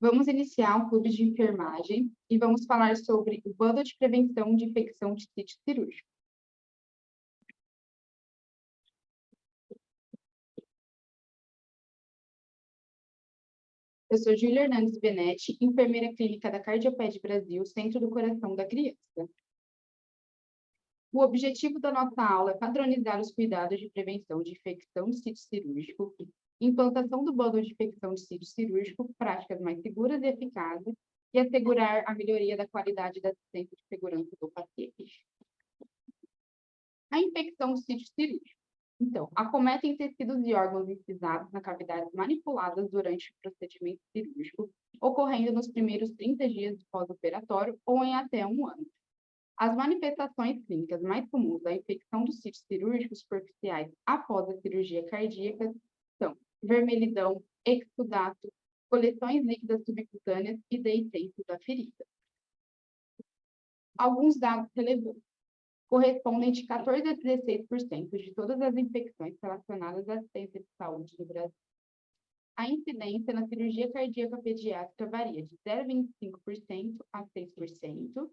Vamos iniciar um clube de enfermagem e vamos falar sobre o bando de prevenção de infecção de sítio cirúrgico. Eu sou Júlia Hernandes Benetti, enfermeira clínica da Cardioped Brasil, Centro do Coração da Criança. O objetivo da nossa aula é padronizar os cuidados de prevenção de infecção de sítio cirúrgico, implantação do bando de infecção de sítio cirúrgico, práticas mais seguras e eficazes, e assegurar a melhoria da qualidade da assistência de segurança do paciente. A infecção do sítio cirúrgico. Então, acometem tecidos e órgãos incisados na cavidade manipuladas durante o procedimento cirúrgico, ocorrendo nos primeiros 30 dias de pós-operatório ou em até um ano. As manifestações clínicas mais comuns da infecção dos sítios cirúrgicos superficiais após a cirurgia cardíaca são vermelhidão, exudato, coleções líquidas subcutâneas e deitenso da ferida. Alguns dados relevantes correspondem de 14% a 16% de todas as infecções relacionadas à assistência de saúde no Brasil. A incidência na cirurgia cardíaca pediátrica varia de 0,25% a 6%,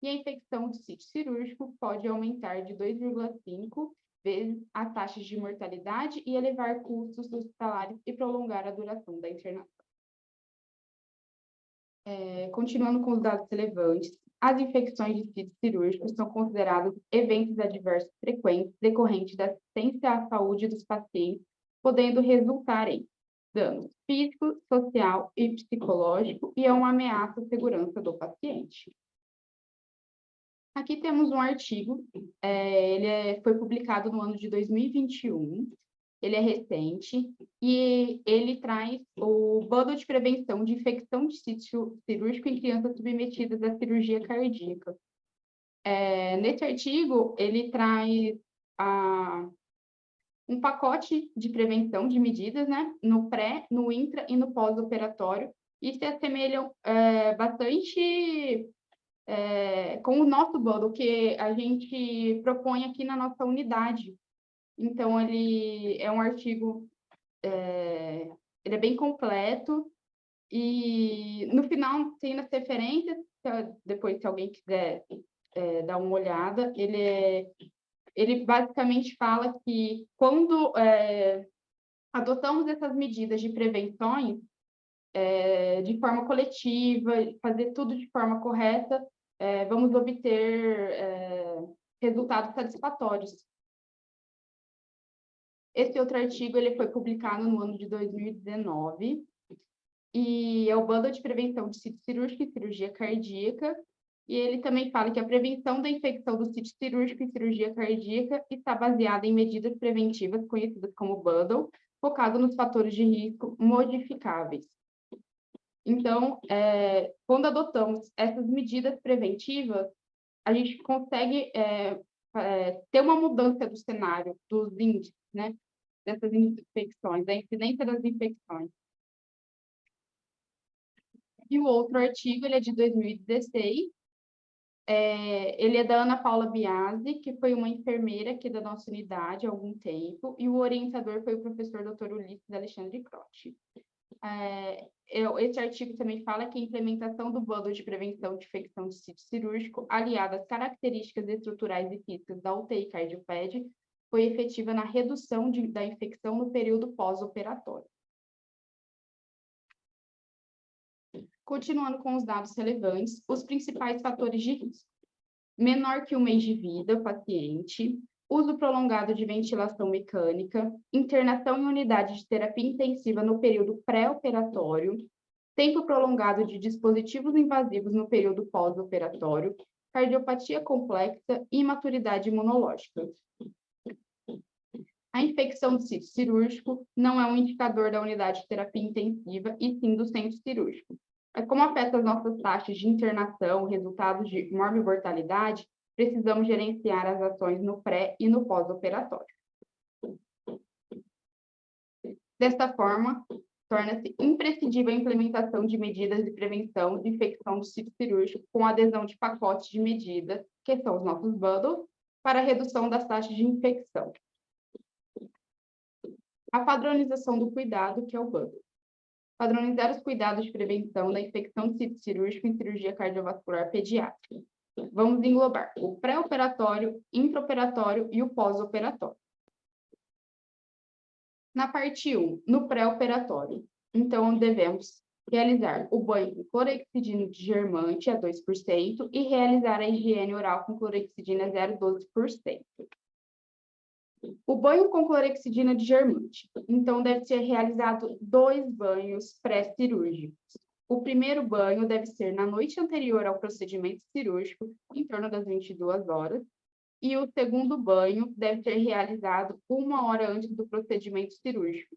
e a infecção de sítio cirúrgico pode aumentar de 2,5 vezes a taxa de mortalidade e elevar custos hospitalares e prolongar a duração da internação. Continuando com os dados relevantes, as infecções de sítios cirúrgicos são considerados eventos adversos frequentes decorrentes da assistência à saúde dos pacientes, podendo resultar em dano físico, social e psicológico e é uma ameaça à segurança do paciente. Aqui temos um artigo, foi publicado no ano de 2021, ele é recente, e ele traz o bando de prevenção de infecção de sítio cirúrgico em crianças submetidas à cirurgia cardíaca. Nesse artigo, ele traz um pacote de prevenção de medidas, né, no pré, no intra e no pós-operatório, e se assemelham bastante com o nosso bando, que a gente propõe aqui na nossa unidade. Então, ele é um artigo, ele é bem completo, e no final tem as referências, depois se alguém quiser dar uma olhada, ele basicamente fala que quando adotamos essas medidas de prevenções de forma coletiva, fazer tudo de forma correta, vamos obter resultados satisfatórios. Esse outro artigo ele foi publicado no ano de 2019 e é o Bando de Prevenção de Sítio Cirúrgico e Cirurgia Cardíaca, e ele também fala que a prevenção da infecção do sítio cirúrgico e cirurgia cardíaca está baseada em medidas preventivas conhecidas como bundle, focado nos fatores de risco modificáveis. Então, quando adotamos essas medidas preventivas, a gente consegue ter uma mudança do cenário, dos índices, né, dessas infecções, da incidência das infecções. E o outro artigo, ele é de 2016, ele é da Ana Paula Biasi, que foi uma enfermeira aqui da nossa unidade há algum tempo, e o orientador foi o professor Dr. Ulisses Alexandre Croce. Esse artigo também fala que a implementação do bando de prevenção de infecção de sítio cirúrgico, aliada às características estruturais e físicas da UTI Cardioped, foi efetiva na redução da infecção no período pós-operatório. Continuando com os dados relevantes, os principais fatores de risco. Menor que um mês de vida, paciente, uso prolongado de ventilação mecânica, internação em unidade de terapia intensiva no período pré-operatório, tempo prolongado de dispositivos invasivos no período pós-operatório, cardiopatia complexa e imaturidade imunológica. A infecção do sítio cirúrgico não é um indicador da unidade de terapia intensiva, e sim do centro cirúrgico. Como afeta as nossas taxas de internação, resultados de morbimortalidade, precisamos gerenciar as ações no pré e no pós-operatório. Desta forma, torna-se imprescindível a implementação de medidas de prevenção de infecção do sítio cirúrgico com adesão de pacotes de medidas, que são os nossos bundles, para a redução das taxas de infecção. A padronização do cuidado, que é o bundle. Padronizar os cuidados de prevenção da infecção de sítio cirúrgico em cirurgia cardiovascular pediátrica. Vamos englobar o pré-operatório, intraoperatório e o pós-operatório. Na parte 1, no pré-operatório, então devemos realizar o banho com clorexidina de germante a 2% e realizar a higiene oral com clorexidina 0,12%. O banho com clorexidina de germante. Então, deve ser realizado 2 banhos pré-cirúrgicos. O primeiro banho deve ser na noite anterior ao procedimento cirúrgico, em torno das 22 horas, e o segundo banho deve ser realizado 1 hora antes do procedimento cirúrgico.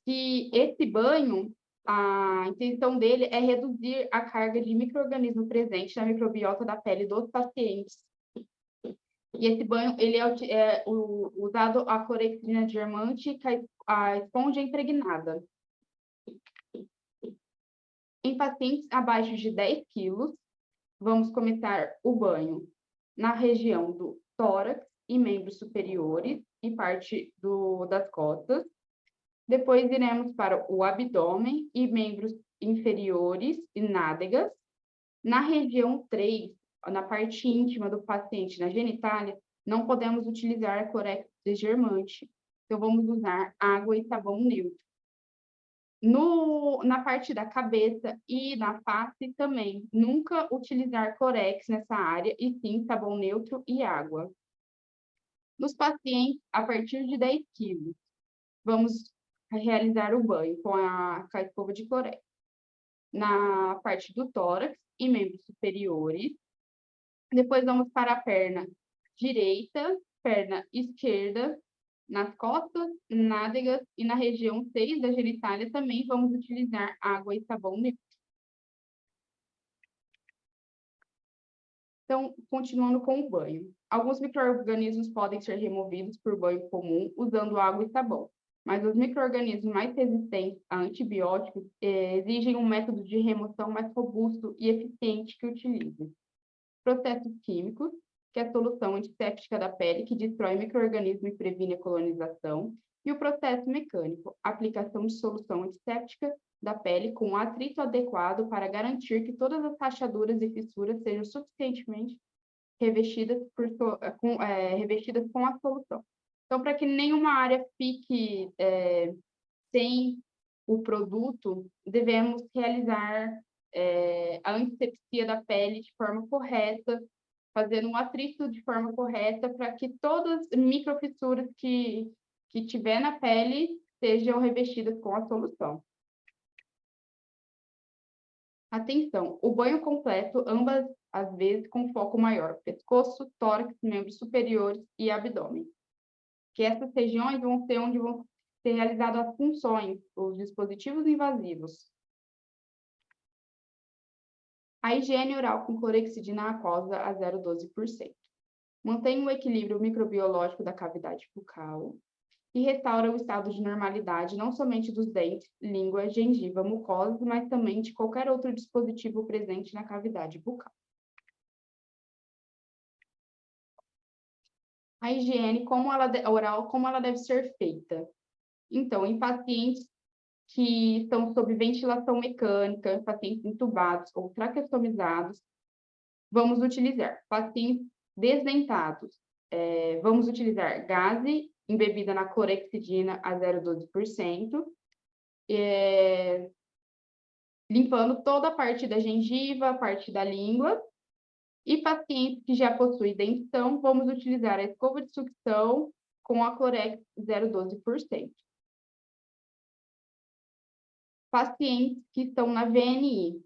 E esse banho, a intenção dele é reduzir a carga de micro-organismo presente na microbiota da pele dos pacientes. E esse banho, ele é usado a clorexidina de germante com a esponja impregnada. Em pacientes abaixo de 10 quilos, vamos começar o banho na região do tórax e membros superiores e parte das costas. Depois iremos para o abdômen e membros inferiores e nádegas. Na região 3, na parte íntima do paciente, na genitália, não podemos utilizar clorex desgermante. Então, vamos usar água e sabão neutro. Na parte da cabeça e na face também, nunca utilizar clorex nessa área, e sim sabão neutro e água. Nos pacientes a partir de 10 quilos, vamos realizar o banho com a escova de clorex. Na parte do tórax e membros superiores. Depois vamos para a perna direita, perna esquerda, nas costas, nádegas e na região 6 da genitália também vamos utilizar água e sabão neutro. Então, continuando com o banho. Alguns micro-organismos podem ser removidos por banho comum usando água e sabão, mas os micro-organismos mais resistentes a antibióticos exigem um método de remoção mais robusto e eficiente que utilize processos químicos, que é a solução antisséptica da pele, que destrói micro-organismo e previne a colonização, e o processo mecânico, aplicação de solução antisséptica da pele com atrito adequado para garantir que todas as rachaduras e fissuras sejam suficientemente revestidas com a solução. Então, para que nenhuma área fique sem o produto, devemos realizar a antisepsia da pele de forma correta, fazendo um atrito de forma correta para que todas as microfissuras que tiver na pele sejam revestidas com a solução. Atenção, o banho completo, ambas as vezes com foco maior, pescoço, tórax, membros superiores e abdômen. Que essas regiões vão ser onde vão ser realizadas as funções, os dispositivos invasivos. A higiene oral com clorexidina aquosa a 0,12%. Mantém o equilíbrio microbiológico da cavidade bucal e restaura o estado de normalidade não somente dos dentes, língua, gengiva, mucosa, mas também de qualquer outro dispositivo presente na cavidade bucal. A higiene oral, como ela deve ser feita? Então, em pacientes que estão sob ventilação mecânica, pacientes intubados ou traqueostomizados, vamos utilizar pacientes desdentados, vamos utilizar gaze embebida na clorexidina a 0,12%, limpando toda a parte da gengiva, a parte da língua, e pacientes que já possuem dentição, vamos utilizar a escova de sucção com a clorex 0,12%. Pacientes que estão na VNI,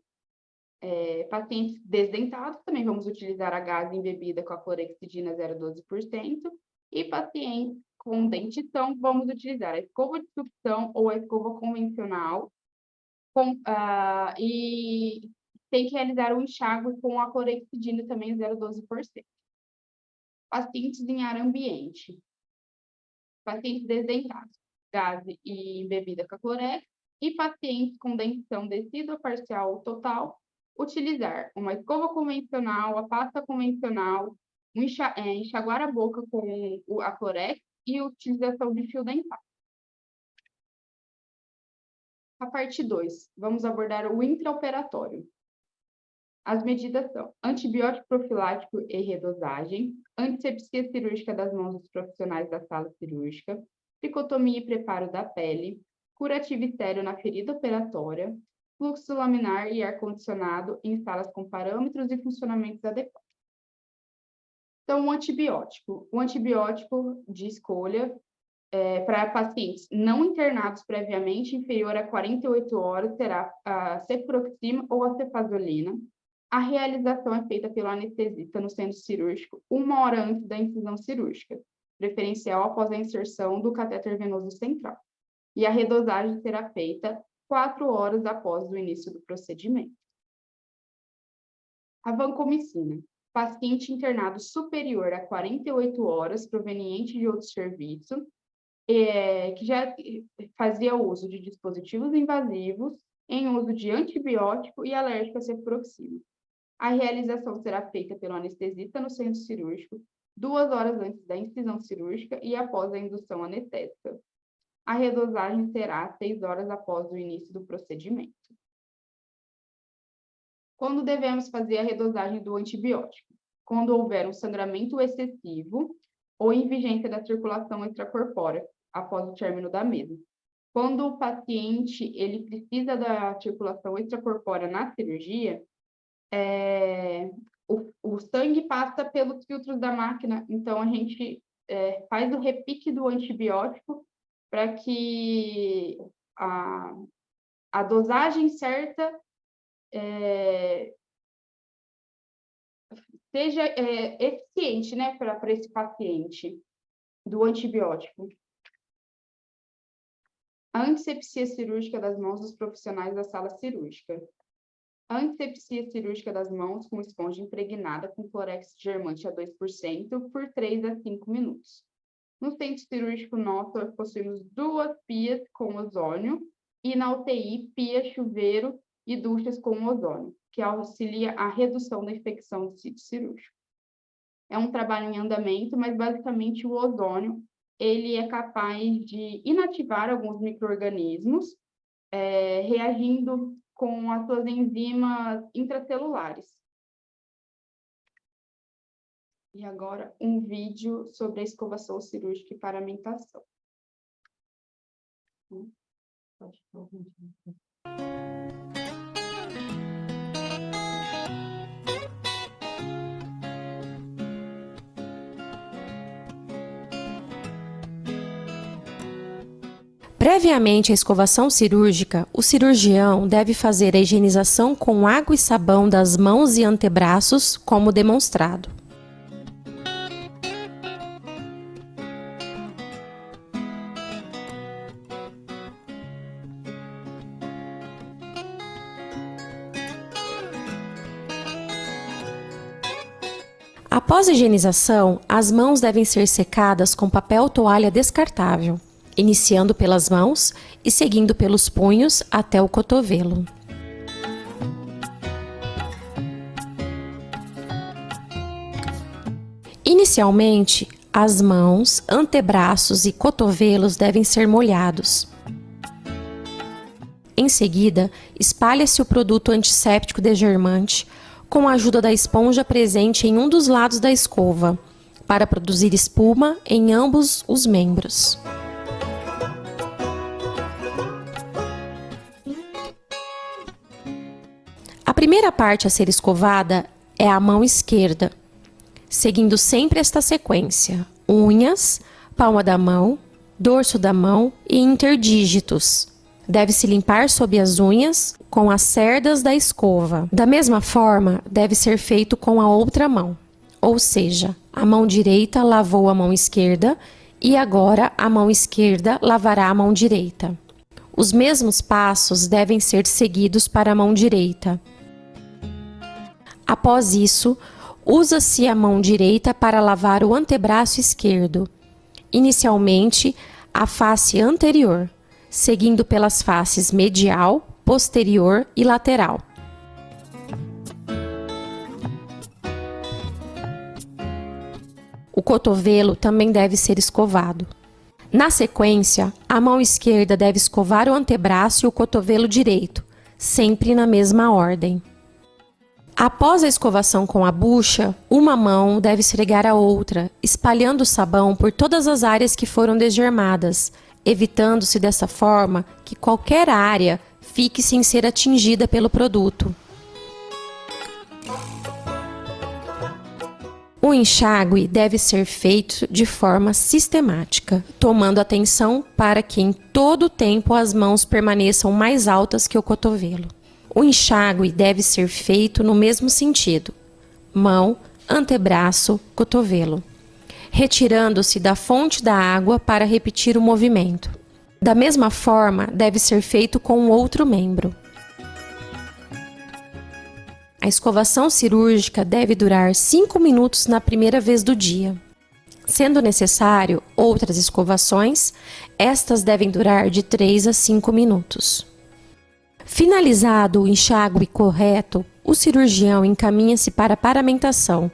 pacientes desdentados, também vamos utilizar a gaze embebida com a clorexidina 0,12%, e pacientes com dentição, vamos utilizar a escova de sucção ou a escova convencional, e tem que realizar o enxágue com a clorexidina também 0,12%. Pacientes em ar ambiente, pacientes desdentados, gaze e embebida com a clorex, e pacientes com dentição decídua parcial ou total, utilizar uma escova convencional, a pasta convencional, enxaguar a boca com a clorex e utilização de fio dental. A parte 2, vamos abordar o intraoperatório. As medidas são antibiótico profilático e redosagem, antisepsia cirúrgica das mãos dos profissionais da sala cirúrgica, tricotomia e preparo da pele, curativo estéreo na ferida operatória, fluxo laminar e ar-condicionado em salas com parâmetros e funcionamentos adequados. Então, o antibiótico de escolha para pacientes não internados previamente inferior a 48 horas será a cefuroxima ou a cefazolina. A realização é feita pelo anestesista no centro cirúrgico 1 hora antes da incisão cirúrgica, preferencial após a inserção do catéter venoso central. E a redosagem será feita 4 horas após o início do procedimento. A vancomicina. Paciente internado superior a 48 horas, proveniente de outro serviço, que já fazia uso de dispositivos invasivos, em uso de antibiótico e alérgico à cefuroxima. A realização será feita pelo anestesista no centro cirúrgico 2 horas antes da incisão cirúrgica e após a indução anestésica. A redosagem será 6 horas após o início do procedimento. Quando devemos fazer a redosagem do antibiótico? Quando houver um sangramento excessivo ou invigência da circulação extracorpórea após o término da mesma. Quando o paciente ele precisa da circulação extracorpórea na cirurgia, o sangue passa pelos filtros da máquina, então a gente faz o repique do antibiótico para que a dosagem certa seja eficiente, né, para esse paciente do antibiótico. A antisepsia cirúrgica das mãos dos profissionais da sala cirúrgica. A antisepsia cirúrgica das mãos com esponja impregnada com clorex germante a 2% por 3 a 5 minutos. No centro cirúrgico nosso, possuímos 2 pias com ozônio e na UTI, pia, chuveiro e duchas com ozônio, que auxilia a redução da infecção do sítio cirúrgico. É um trabalho em andamento, mas basicamente o ozônio ele é capaz de inativar alguns micro-organismos, reagindo com as suas enzimas intracelulares. E agora, um vídeo sobre a escovação cirúrgica e paramentação. Pode ficar o vídeo. Previamente à escovação cirúrgica, o cirurgião deve fazer a higienização com água e sabão das mãos e antebraços, como demonstrado. Após a higienização, as mãos devem ser secadas com papel toalha descartável, iniciando pelas mãos e seguindo pelos punhos até o cotovelo. Inicialmente, as mãos, antebraços e cotovelos devem ser molhados. Em seguida, espalha-se o produto antisséptico desgermante com a ajuda da esponja presente em um dos lados da escova, para produzir espuma em ambos os membros. A primeira parte a ser escovada é a mão esquerda, seguindo sempre esta sequência: unhas, palma da mão, dorso da mão e interdígitos. Deve-se limpar sob as unhas com as cerdas da escova. Da mesma forma, deve ser feito com a outra mão, ou seja, a mão direita lavou a mão esquerda e agora a mão esquerda lavará a mão direita. Os mesmos passos devem ser seguidos para a mão direita. Após isso, usa-se a mão direita para lavar o antebraço esquerdo, inicialmente a face anterior, seguindo pelas faces medial, posterior e lateral. O cotovelo também deve ser escovado. Na sequência, a mão esquerda deve escovar o antebraço e o cotovelo direito, sempre na mesma ordem. Após a escovação com a bucha, uma mão deve esfregar a outra, espalhando o sabão por todas as áreas que foram desgermadas, evitando-se dessa forma que qualquer área fique sem ser atingida pelo produto. O enxágue deve ser feito de forma sistemática, tomando atenção para que em todo o tempo as mãos permaneçam mais altas que o cotovelo. O enxágue deve ser feito no mesmo sentido: mão, antebraço, cotovelo, retirando-se da fonte da água para repetir o movimento. Da mesma forma, deve ser feito com o outro membro. A escovação cirúrgica deve durar 5 minutos na primeira vez do dia. Sendo necessário outras escovações, estas devem durar de 3 a 5 minutos. Finalizado o enxágue correto, o cirurgião encaminha-se para a paramentação.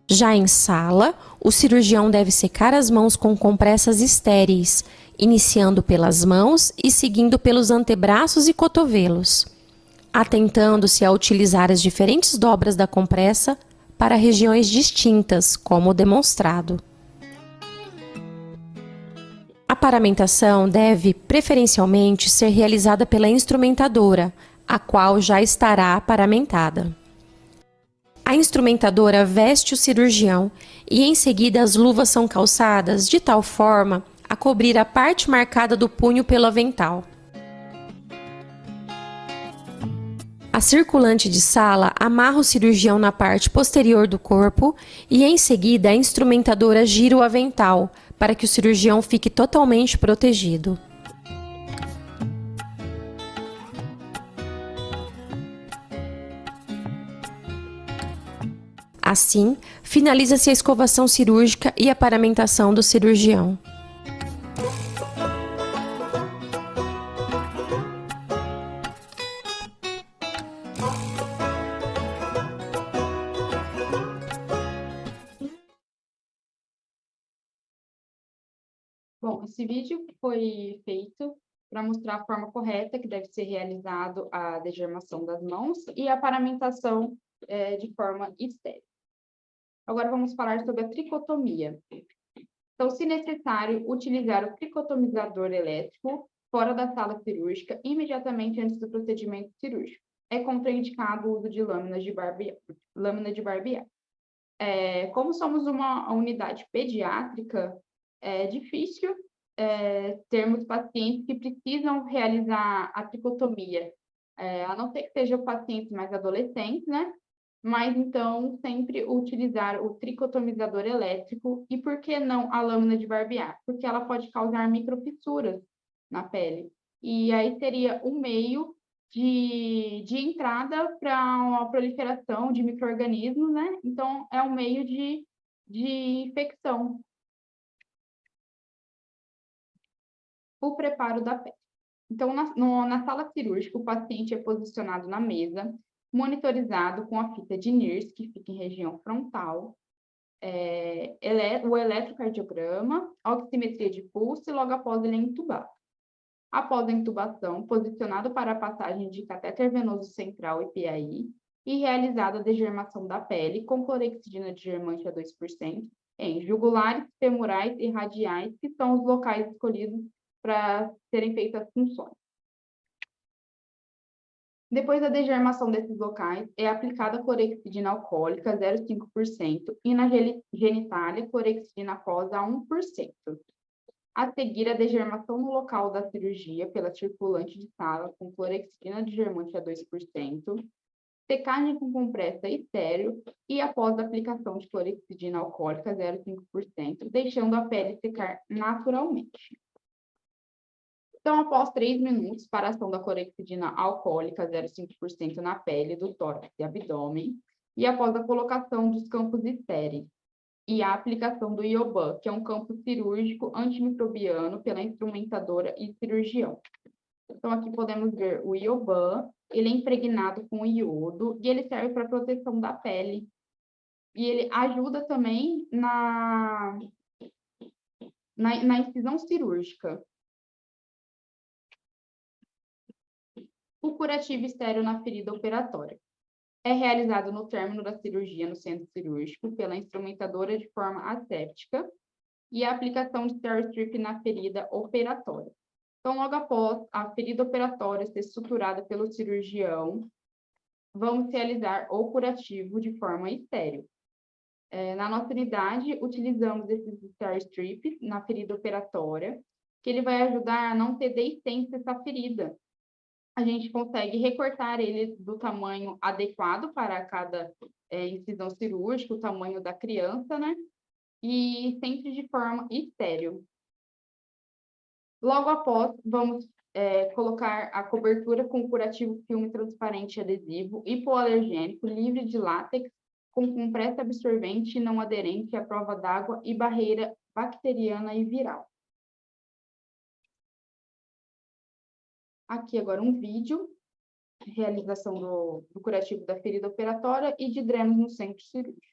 Já em sala, o cirurgião deve secar as mãos com compressas estéreis, iniciando pelas mãos e seguindo pelos antebraços e cotovelos, atentando-se a utilizar as diferentes dobras da compressa para regiões distintas, como demonstrado. A paramentação deve, preferencialmente, ser realizada pela instrumentadora, a qual já estará paramentada. A instrumentadora veste o cirurgião e em seguida as luvas são calçadas de tal forma a cobrir a parte marcada do punho pelo avental. A circulante de sala amarra o cirurgião na parte posterior do corpo e em seguida a instrumentadora gira o avental para que o cirurgião fique totalmente protegido. Assim, finaliza-se a escovação cirúrgica e a paramentação do cirurgião. Bom, esse vídeo foi feito para mostrar a forma correta que deve ser realizado a degermação das mãos e a paramentação de forma estéril. Agora vamos falar sobre a tricotomia. Então, se necessário, utilizar o tricotomizador elétrico fora da sala cirúrgica imediatamente antes do procedimento cirúrgico. É contraindicado o uso de lâmina de barbear. Como somos uma unidade pediátrica, é difícil termos pacientes que precisam realizar a tricotomia, a não ser que sejam pacientes mais adolescentes, né? Mas, então, sempre utilizar o tricotomizador elétrico. E por que não a lâmina de barbear? Porque ela pode causar microfissuras na pele. E aí seria um meio de entrada para a proliferação de micro-organismos, né? Então, é um meio de infecção. O preparo da pele. Então, na sala cirúrgica, o paciente é posicionado na mesa, monitorizado com a fita de NIRS, que fica em região frontal, o eletrocardiograma, a oximetria de pulso e logo após ele é intubado. Após a intubação, posicionado para a passagem de catéter venoso central e PAI e realizada a degermação da pele com clorexidina digermante a 2% em jugulares, femorais e radiais, que são os locais escolhidos para serem feitas as funções. Depois da degermação desses locais, é aplicada clorexidina alcoólica 0,5% e na genitália, clorexidina aquosa a 1%. A seguir, a degermação no local da cirurgia pela circulante de sala com clorexidina digermante a 2%, secagem com compressa estéril e após a aplicação de clorexidina alcoólica 0,5%, deixando a pele secar naturalmente. Então, após 3 minutos, para a ação da clorexidina alcoólica 0,5% na pele do tórax e abdômen, e após a colocação dos campos estéreis, e a aplicação do Ioban, que é um campo cirúrgico antimicrobiano pela instrumentadora e cirurgião. Então, aqui podemos ver o Ioban, ele é impregnado com iodo e ele serve para proteção da pele. E ele ajuda também na incisão cirúrgica. O curativo estéreo na ferida operatória. É realizado no término da cirurgia no centro cirúrgico pela instrumentadora de forma asséptica e a aplicação de Steri-Strip na ferida operatória. Então, logo após a ferida operatória ser suturada pelo cirurgião, vamos realizar o curativo de forma estéril. Na nossa unidade, utilizamos esses Steri-Strip na ferida operatória, que ele vai ajudar a não ter deiscência essa ferida. A gente consegue recortar ele do tamanho adequado para cada incisão cirúrgica, o tamanho da criança, né? E sempre de forma estéril. Logo após, vamos colocar a cobertura com curativo filme transparente adesivo, hipoalergênico, livre de látex, com compressa absorvente não aderente à prova d'água e barreira bacteriana e viral. Aqui agora um vídeo, realização do curativo da ferida operatória e de drenos no centro cirúrgico.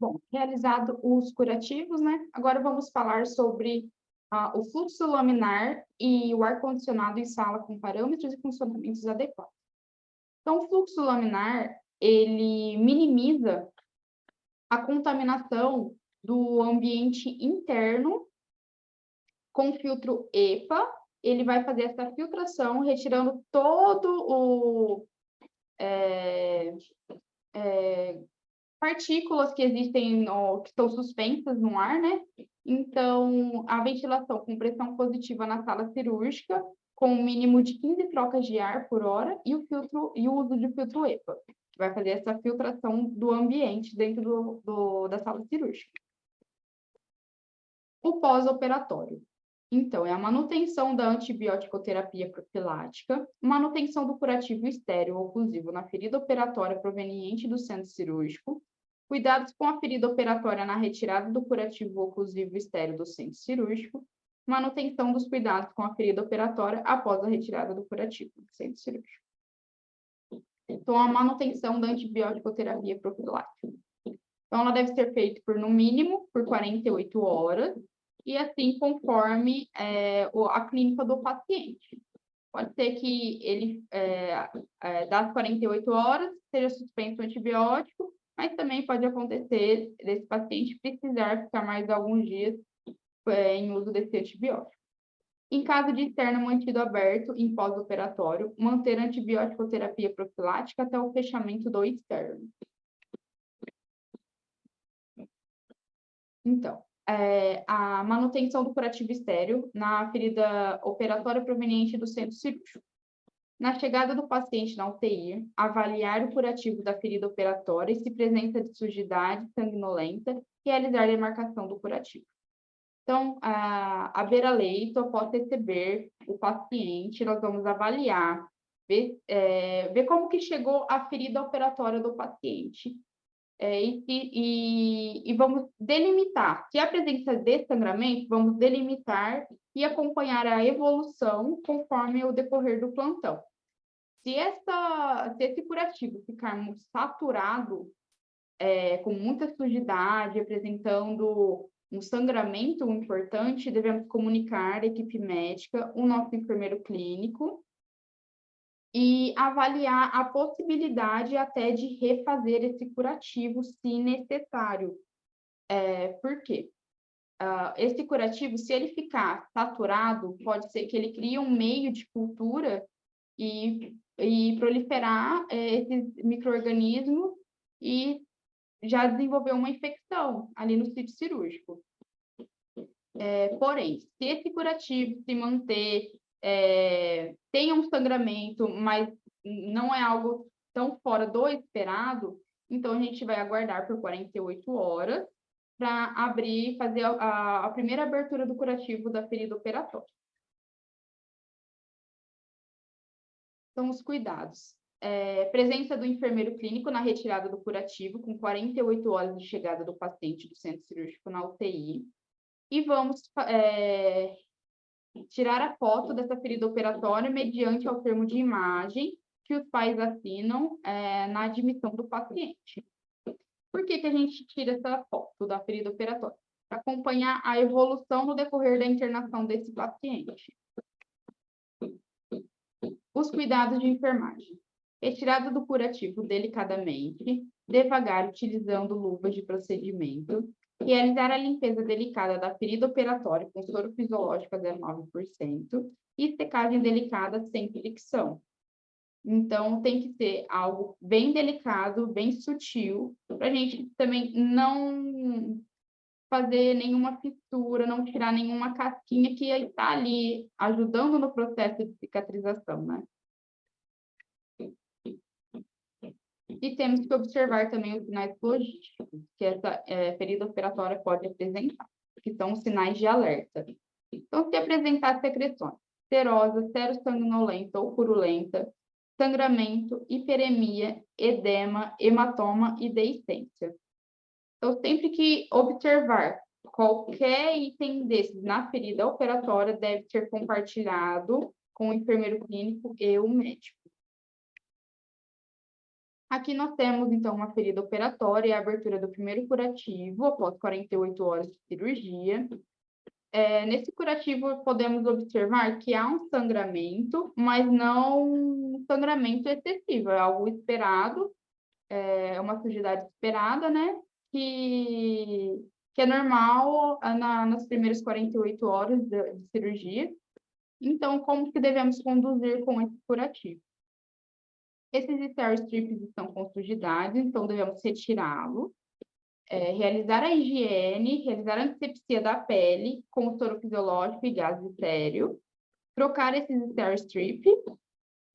Bom, realizado os curativos, né? Agora vamos falar sobre o fluxo laminar e o ar-condicionado em sala com parâmetros e funcionamentos adequados. Então, o fluxo laminar, ele minimiza a contaminação do ambiente interno com filtro EPA. Ele vai fazer essa filtração, retirando todo o partículas que existem, que estão suspensas no ar, né? Então, a ventilação com pressão positiva na sala cirúrgica, com um mínimo de 15 trocas de ar por hora, e o uso de filtro EPA, que vai fazer essa filtração do ambiente dentro da sala cirúrgica. O pós-operatório. Então, é a manutenção da antibiótico-terapia profilática, manutenção do curativo estéril oclusivo na ferida operatória proveniente do centro cirúrgico, cuidados com a ferida operatória na retirada do curativo oclusivo estéril do centro cirúrgico, manutenção dos cuidados com a ferida operatória após a retirada do curativo do centro cirúrgico. Então, a manutenção da antibiótico-terapia profilática. Então, ela deve ser feita no mínimo, por 48 horas, e assim conforme a clínica do paciente. Pode ser que ele, das 48 horas, seja suspenso o antibiótico, mas também pode acontecer desse paciente precisar ficar mais alguns dias em uso desse antibiótico. Em caso de externo mantido aberto em pós-operatório, manter antibiótico-terapia profilática até o fechamento do externo. Então, a manutenção do curativo estéril na ferida operatória proveniente do centro cirúrgico. Na chegada do paciente na UTI, avaliar o curativo da ferida operatória e se presença de sujidade sanguinolenta, realizar a demarcação do curativo. Então, à beira-leito, após receber o paciente, nós vamos avaliar, ver como que chegou a ferida operatória do paciente, e vamos delimitar. Se há presença de sangramento, vamos delimitar e acompanhar a evolução conforme o decorrer do plantão. Se esse curativo ficar muito saturado, com muita sujidade, apresentando um sangramento importante, devemos comunicar à equipe médica, o nosso enfermeiro clínico, e avaliar a possibilidade até de refazer esse curativo, se necessário. Por quê? Esse curativo, se ele ficar saturado, pode ser que ele crie um meio de cultura e proliferar esses micro-organismos e já desenvolver uma infecção ali no sítio cirúrgico. Porém, se esse curativo se manter, tem um sangramento, mas não é algo tão fora do esperado, então a gente vai aguardar por 48 horas para fazer a primeira abertura do curativo da ferida operatória. Então, os cuidados. Presença do enfermeiro clínico na retirada do curativo, com 48 horas de chegada do paciente do centro cirúrgico na UTI. E vamos tirar a foto dessa ferida operatória mediante ao termo de imagem que os pais assinam na admissão do paciente. Por que a gente tira essa foto da ferida operatória? Para acompanhar a evolução no decorrer da internação desse paciente. Os cuidados de enfermagem. Retirada do curativo delicadamente, devagar, utilizando luvas de procedimento. Realizar a limpeza delicada da ferida operatória com soro fisiológico a 0,9% e secagem delicada sem fricção. Então, tem que ser algo bem delicado, bem sutil, para a gente também não fazer nenhuma fissura, não tirar nenhuma casquinha que está ali ajudando no processo de cicatrização, né? E temos que observar também os sinais logísticos que essa ferida operatória pode apresentar, que são os sinais de alerta. Então, se apresentar secreções serosas, serossanguinolenta ou purulenta, sangramento, hiperemia, edema, hematoma e deiscência. Então, sempre que observar qualquer item desses na ferida operatória, deve ser compartilhado com o enfermeiro clínico e o médico. Aqui nós temos, então, uma ferida operatória e a abertura do primeiro curativo após 48 horas de cirurgia. Nesse curativo, podemos observar que há um sangramento, mas não um sangramento excessivo, é algo esperado, é uma sujidade esperada, né? Que é normal nas primeiras 48 horas de cirurgia. Então, como que devemos conduzir com esse curativo? Esses star strips estão com sujidade, então devemos retirá-lo. Realizar a higiene, realizar a antisepsia da pele com o soro fisiológico e gás estéreo, trocar esses star strips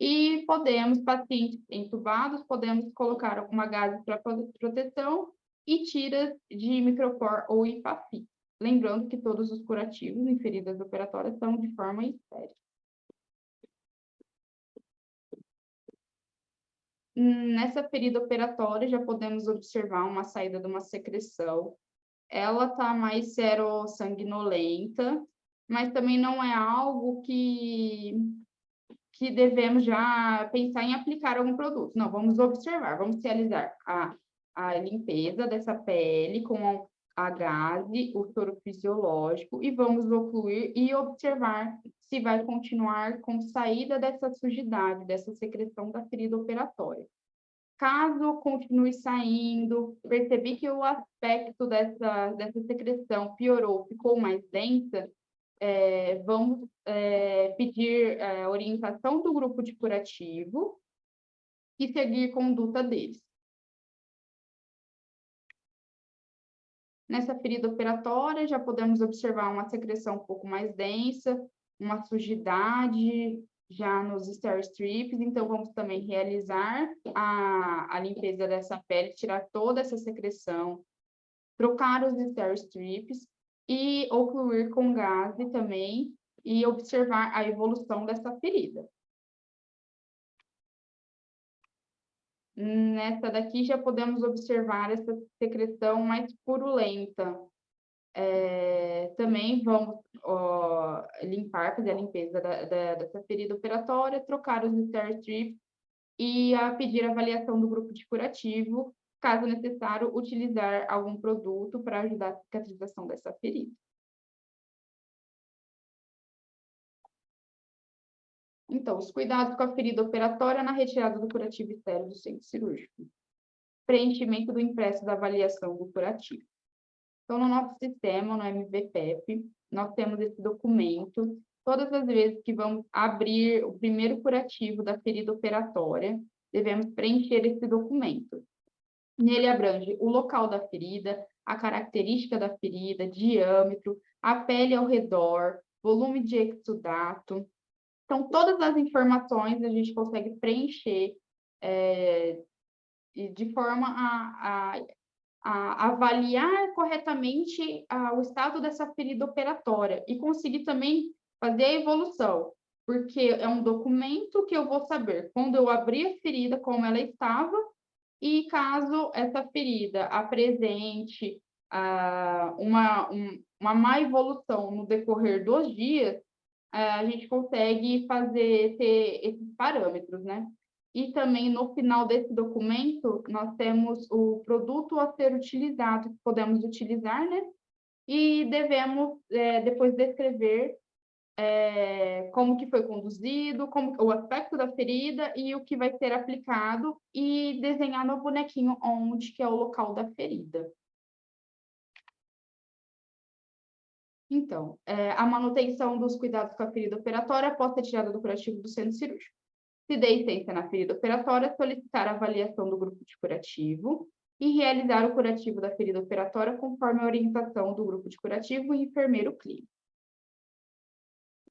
e podemos, pacientes entubados, podemos colocar uma gase para proteção e tiras de micropor ou IPAFI. Lembrando que todos os curativos em feridas operatórias são de forma estéril. Nessa ferida operatória, já podemos observar uma saída de uma secreção. Ela está mais serossanguinolenta, mas também não é algo que devemos já pensar em aplicar algum produto. Não, vamos observar, vamos realizar a limpeza dessa pele com a gase, o soro fisiológico, e vamos ocluir e observar se vai continuar com saída dessa sujidade, dessa secreção da ferida operatória. Caso continue saindo, percebi que o aspecto dessa secreção piorou, ficou mais densa, vamos pedir orientação do grupo de curativo e seguir conduta deles. Nessa ferida operatória, já podemos observar uma secreção um pouco mais densa, uma sujidade já nos star strips, então vamos também realizar a limpeza dessa pele, tirar toda essa secreção, trocar os star strips e ocluir com gás também e observar a evolução dessa ferida. Nessa daqui já podemos observar essa secreção mais purulenta. Também vamos limpar, fazer a limpeza dessa ferida operatória, trocar os star strips e pedir avaliação do grupo de curativo, caso necessário, utilizar algum produto para ajudar a cicatrização dessa ferida. Então, os cuidados com a ferida operatória na retirada do curativo estéril do centro cirúrgico. Preenchimento do impresso da avaliação do curativo. Então, no nosso sistema, no MVPEP, nós temos esse documento. Todas as vezes que vamos abrir o primeiro curativo da ferida operatória, devemos preencher esse documento. Nele abrange o local da ferida, a característica da ferida, diâmetro, a pele ao redor, volume de exudato. Então, todas as informações a gente consegue preencher de forma a avaliar corretamente o estado dessa ferida operatória e conseguir também fazer a evolução, porque é um documento que eu vou saber quando eu abrir a ferida, como ela estava, e caso essa ferida apresente uma má evolução no decorrer dos dias, a gente consegue ter esses parâmetros, né? E também, no final desse documento, nós temos o produto a ser utilizado, que podemos utilizar, né? E devemos, depois, descrever como que foi conduzido, o aspecto da ferida e o que vai ser aplicado, e desenhar no bonequinho onde que é o local da ferida. Então, a manutenção dos cuidados com a ferida operatória após retirada do curativo do centro cirúrgico. Se der licença na ferida operatória, solicitar a avaliação do grupo de curativo e realizar o curativo da ferida operatória conforme a orientação do grupo de curativo e enfermeiro clínico.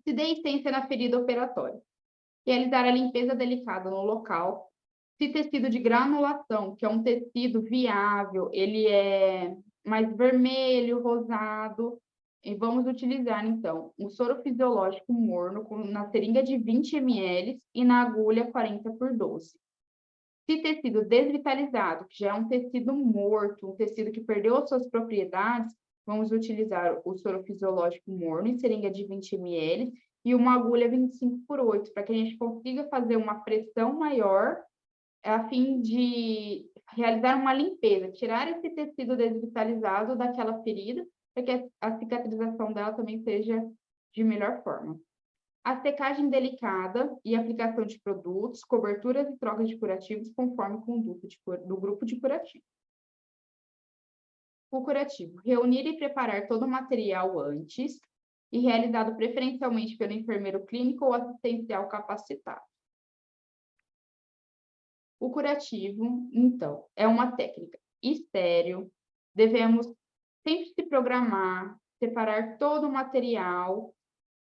Se der licença na ferida operatória, realizar a limpeza delicada no local. Se tecido de granulação, que é um tecido viável, ele é mais vermelho, rosado, e vamos utilizar, então, o soro fisiológico morno na seringa de 20 ml e na agulha 40x12. Se tecido desvitalizado, que já é um tecido morto, um tecido que perdeu as suas propriedades, vamos utilizar o soro fisiológico morno em seringa de 20 ml e uma agulha 25x8, para que a gente consiga fazer uma pressão maior a fim de realizar uma limpeza, tirar esse tecido desvitalizado daquela ferida, para que a cicatrização dela também seja de melhor forma. A secagem delicada e aplicação de produtos, coberturas e trocas de curativos conforme conduta do grupo de curativo. O curativo. Reunir e preparar todo o material antes e realizado preferencialmente pelo enfermeiro clínico ou assistencial capacitado. O curativo, então, é uma técnica estéril. Devemos sempre se programar, separar todo o material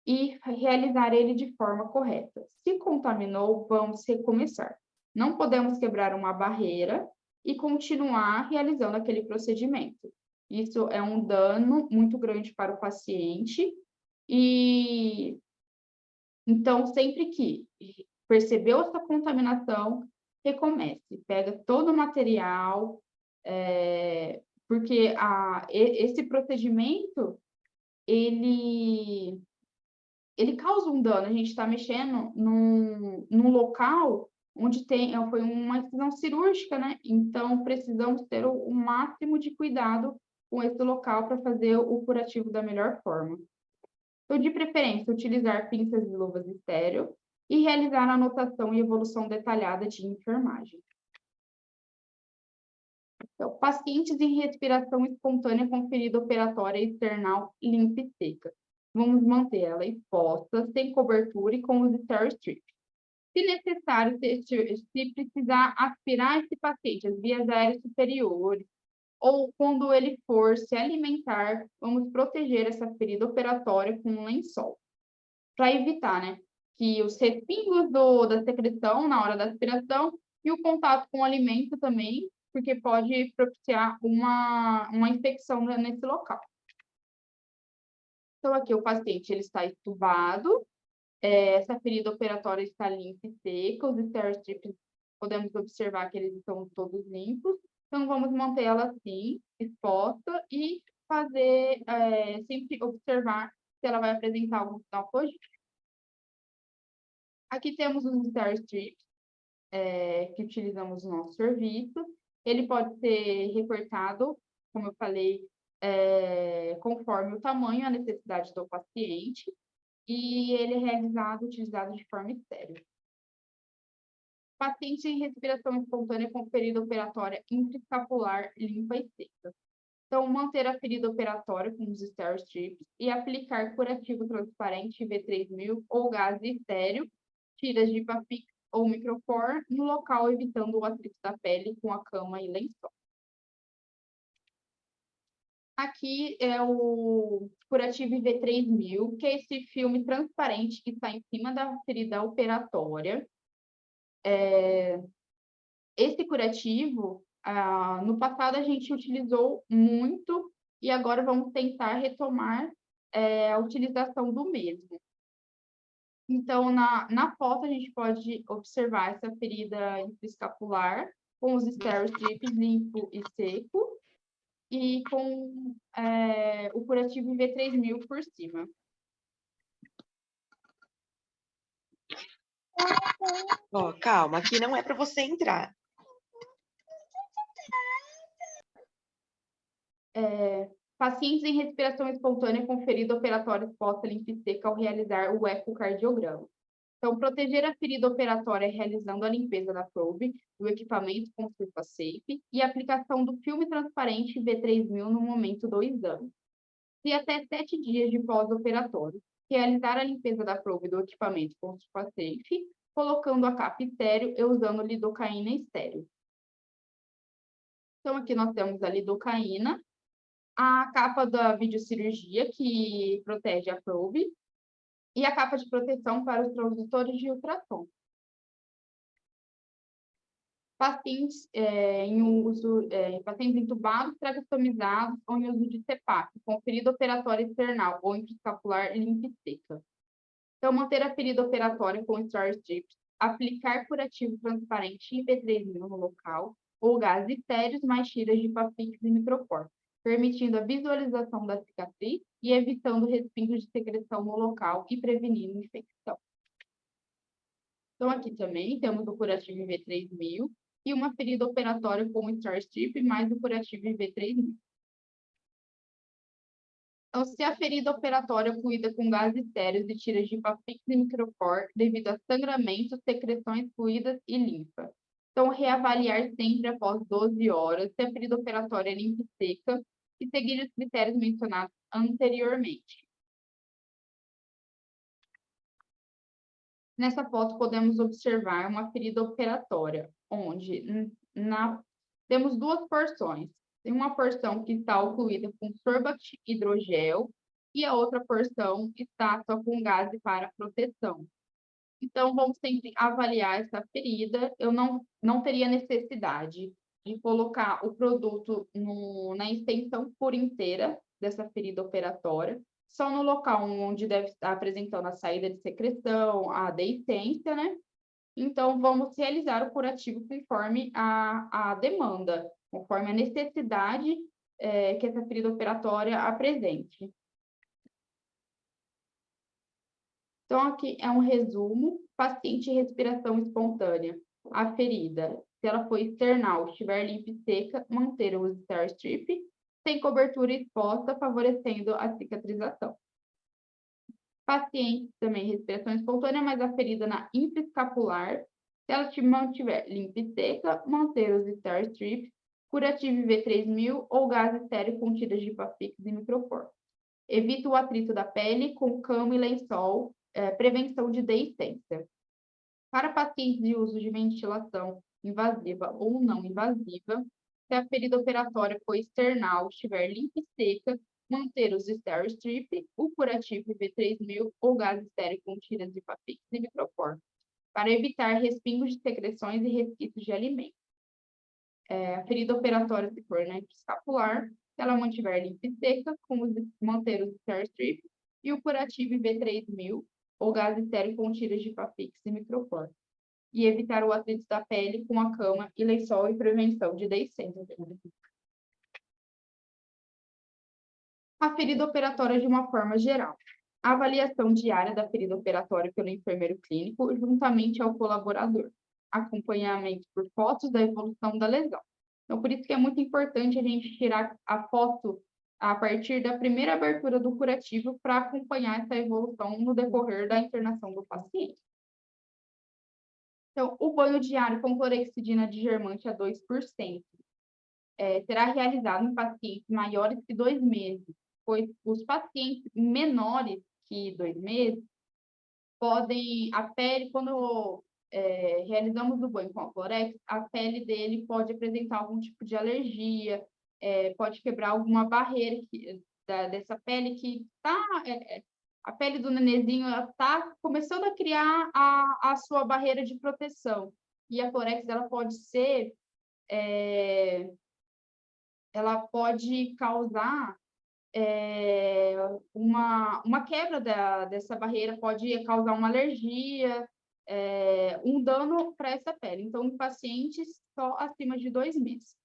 e realizar ele de forma correta. Se contaminou, vamos recomeçar. Não podemos quebrar uma barreira e continuar realizando aquele procedimento. Isso é um dano muito grande para o paciente e então sempre que percebeu essa contaminação, recomece, pega todo o material, porque esse procedimento ele causa um dano. A gente está mexendo num local onde foi uma incisão cirúrgica, né? Então, precisamos ter o máximo de cuidado com esse local para fazer o curativo da melhor forma. Então, de preferência, utilizar pinças e luvas estéreo e realizar a anotação e evolução detalhada de enfermagem. Então, pacientes em respiração espontânea com ferida operatória external limpa e seca. Vamos manter ela exposta, sem cobertura e com os steri strips. Se necessário, se precisar aspirar esse paciente as vias aéreas superiores, ou quando ele for se alimentar, vamos proteger essa ferida operatória com um lençol, para evitar, né, que os respingos da secreção na hora da aspiração e o contato com o alimento também, porque pode propiciar uma infecção nesse local. Então, aqui o paciente ele está entubado, essa ferida operatória está limpa e seca, os steri strips podemos observar que eles estão todos limpos, então vamos manter ela assim, exposta, e fazer, sempre observar se ela vai apresentar algum sinal positivo. Aqui temos os steri strips, que utilizamos no nosso serviço. Ele pode ser recortado, como eu falei, conforme o tamanho e a necessidade do paciente, e ele é utilizado de forma estéril. Paciente em respiração espontânea com ferida operatória intraescapular limpa e seca. Então, manter a ferida operatória com os steri strips e aplicar curativo transparente V3000 ou gás estéreo, tiras de Papix ou micropor no local, evitando o atrito da pele com a cama e lençol. Aqui é o curativo V3000, que é esse filme transparente que está em cima da ferida operatória. Esse curativo, no passado a gente utilizou muito e agora vamos tentar retomar a utilização do mesmo. Então, na foto, a gente pode observar essa ferida intraescapular com os steri strips limpo e seco e com o curativo V3000 por cima. Ó, calma, aqui não é para você entrar. Pacientes em respiração espontânea com ferida operatória exposta limpa e seca ao realizar o ecocardiograma. Então, proteger a ferida operatória realizando a limpeza da probe, do equipamento com SurfaSafe e aplicação do filme transparente V3000 no momento do exame. E até 7 dias de pós-operatório, realizar a limpeza da probe do equipamento com SurfaSafe, colocando a capa estéreo e usando lidocaína estéreo. Então, aqui nós temos a lidocaína, a capa da videocirurgia, que protege a probe, e a capa de proteção para os transdutores de ultrassom. Pacientes pacientes entubados, traqueostomizados ou em uso de CPAP, com ferida operatória external ou intraescapular limpa e seca. Então, manter a ferida operatória com steri strips, aplicar curativo transparente e V3000 no local, ou gás estéreos mais tiras de Papix e micropor, permitindo a visualização da cicatriz e evitando respingos de secreção no local e prevenindo infecção. Então, aqui também temos o curativo V3000 e uma ferida operatória com steri strip mais o curativo V3000. Então, se a ferida operatória fluída com gases estéreos e tiras de Papix e micropor devido a sangramento, secreções fluídas e limpa. Então, reavaliar sempre após 12 horas se a ferida operatória é limpa e seca e seguir os critérios mencionados anteriormente. Nessa foto, podemos observar uma ferida operatória onde temos duas porções. Tem uma porção que está ocluída com sorvete hidrogel e a outra porção está só com gás para proteção. Então, vamos sempre avaliar essa ferida. Eu não teria necessidade de colocar o produto na extensão por inteira dessa ferida operatória, só no local onde deve estar apresentando a saída de secreção, a deiscência, né? Então, vamos realizar o curativo conforme a demanda, conforme a necessidade que essa ferida operatória apresente. Então, aqui é um resumo. Paciente respiração espontânea. A ferida, se ela for external, estiver limpa e seca, manter o Star Strip, sem cobertura exposta, favorecendo a cicatrização. Paciente também respiração espontânea, mas a ferida na infraescapular, se ela se mantiver limpa e seca, manter os Star Strip, curativo V3000 ou gás estéreo com tiras de Pafix e micropor. Evita o atrito da pele com cama e lençol, prevenção de deiscência. Para pacientes de uso de ventilação invasiva ou não invasiva, se a ferida operatória for external, estiver limpa e seca, manter os Star Strip, o curativo V3000 ou gás estéreo com tiras de Pafix e micropor, para evitar respingos de secreções e resquícios de alimentos. A ferida operatória, se for escapular, se ela mantiver limpa e seca, manter os Star Strip e o curativo V3000 ou gás estéreo com tiras de Pafix e micropor, e evitar o atrito da pele com a cama e lençol e prevenção de deiscência. A ferida operatória de uma forma geral. A avaliação diária da ferida operatória pelo enfermeiro clínico juntamente ao colaborador. Acompanhamento por fotos da evolução da lesão. Então, por isso que é muito importante a gente tirar a foto a partir da primeira abertura do curativo para acompanhar essa evolução no decorrer da internação do paciente. Então, o banho diário com clorexidina de germante a 2% será realizado em pacientes maiores que 2 meses, pois os pacientes menores que 2 meses podem, a pele, quando realizamos o banho com a clorex, a pele dele pode apresentar algum tipo de alergia, pode quebrar alguma barreira dessa pele que está... a pele do nenenzinho está começando a criar a sua barreira de proteção. E a clorex, ela pode ser... ela pode causar uma quebra dessa barreira, pode causar uma alergia, um dano para essa pele. Então, em pacientes só acima de 2 meses.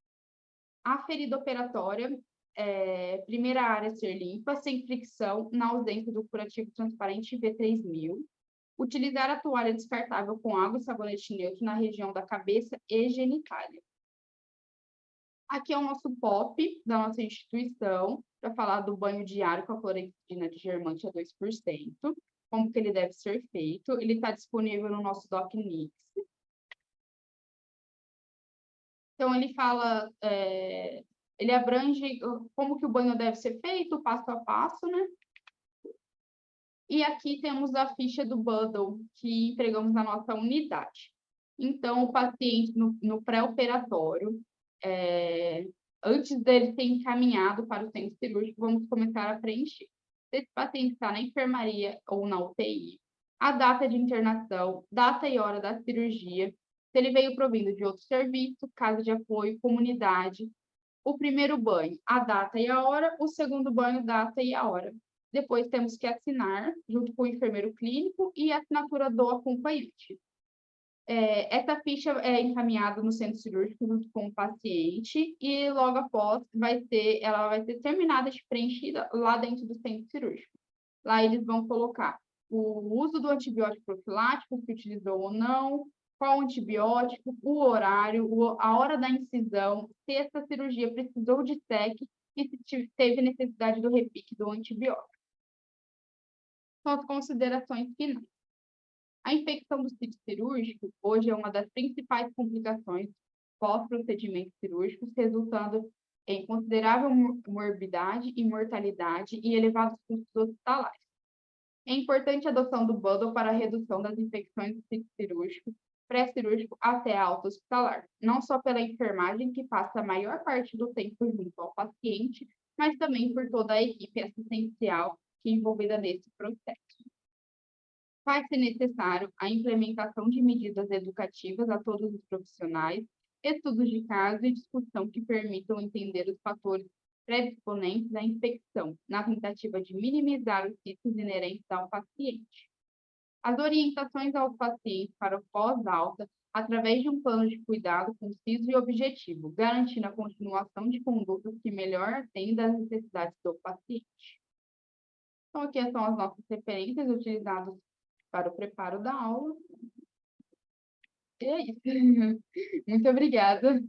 A ferida operatória, primeira área a ser limpa, sem fricção, na ausência do curativo transparente V3000. Utilizar a toalha descartável com água e sabonete neutro na região da cabeça e genitália. Aqui é o nosso POP da nossa instituição, para falar do banho diário com a clorexidina de germante a 2%, como que ele deve ser feito. Ele está disponível no nosso DocNix. Então, ele fala, ele abrange como que o banho deve ser feito, passo a passo, né? E aqui temos a ficha do bundle que entregamos na nossa unidade. Então, o paciente no pré-operatório, antes dele ser encaminhado para o centro cirúrgico, vamos começar a preencher. Se esse paciente está na enfermaria ou na UTI, a data de internação, data e hora da cirurgia, se ele veio provindo de outro serviço, casa de apoio, comunidade. O primeiro banho, a data e a hora. O segundo banho, data e a hora. Depois temos que assinar, junto com o enfermeiro clínico, e a assinatura do acompanhante. Essa ficha é encaminhada no centro cirúrgico junto com o paciente e logo após ela vai ser terminada de preenchida lá dentro do centro cirúrgico. Lá eles vão colocar o uso do antibiótico profilático, que utilizou ou não, qual antibiótico, o horário, a hora da incisão, se essa cirurgia precisou de TEC e se teve necessidade do repique do antibiótico. São as considerações finais. A infecção do sítio cirúrgico hoje é uma das principais complicações pós-procedimentos cirúrgicos, resultando em considerável morbidade e mortalidade e elevados custos hospitalares. É importante a adoção do bundle para a redução das infecções do sítio cirúrgico, pré-cirúrgico até a alta hospitalar, não só pela enfermagem, que passa a maior parte do tempo junto ao paciente, mas também por toda a equipe assistencial que é envolvida nesse processo. Faz-se necessário a implementação de medidas educativas a todos os profissionais, estudos de caso e discussão que permitam entender os fatores predisponentes à infecção, na tentativa de minimizar os riscos inerentes ao paciente. As orientações aos pacientes para o pós-alta, através de um plano de cuidado conciso e objetivo, garantindo a continuação de condutas que melhor atendam às necessidades do paciente. Então, aqui são as nossas referências utilizadas para o preparo da aula. E é isso. Muito obrigada.